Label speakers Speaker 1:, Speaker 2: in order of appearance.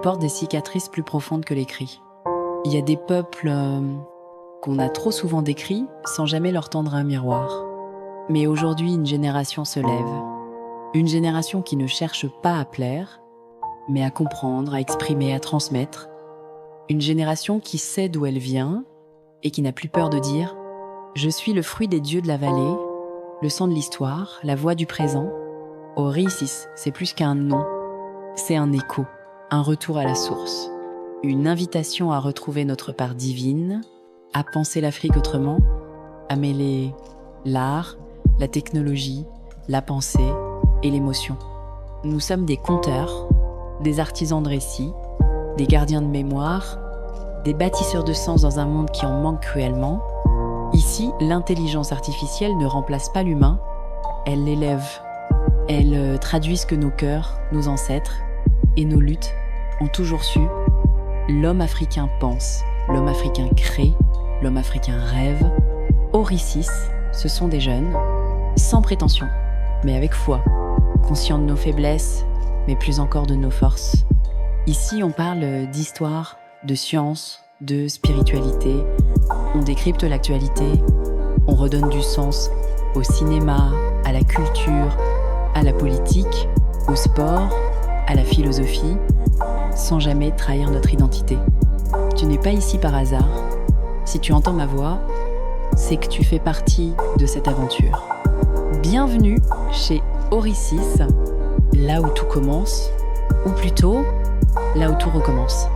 Speaker 1: portent des cicatrices plus profondes que les cris. Il y a des peuples qu'on a trop souvent décrits sans jamais leur tendre un miroir. Mais aujourd'hui, une génération se lève. Une génération qui ne cherche pas à plaire, mais à comprendre, à exprimer, à transmettre. Une génération qui sait d'où elle vient et qui n'a plus peur de dire « Je suis le fruit des dieux de la vallée, le sang de l'histoire, la voix du présent. » Orisis, c'est plus qu'un nom, c'est un écho, un retour à la source. Une invitation à retrouver notre part divine, à penser l'Afrique autrement, à mêler l'art, la technologie, la pensée et l'émotion. Nous sommes des conteurs, des artisans de récits, des gardiens de mémoire, des bâtisseurs de sens dans un monde qui en manque cruellement. Ici, l'intelligence artificielle ne remplace pas l'humain, elle l'élève. Elle traduit ce que nos cœurs, nos ancêtres et nos luttes ont toujours su. L'homme africain pense, l'homme africain crée, l'homme africain rêve. Orisis, ce sont des jeunes, sans prétention, mais avec foi, conscients de nos faiblesses, mais plus encore de nos forces. Ici, on parle d'histoire, de science, de spiritualité. On décrypte l'actualité, on redonne du sens au cinéma, à la culture, à la politique, au sport, à la philosophie, sans jamais trahir notre identité. Tu n'es pas ici par hasard. Si tu entends ma voix, c'est que tu fais partie de cette aventure. Bienvenue chez Orisis, là où tout commence, ou plutôt, là où tout recommence.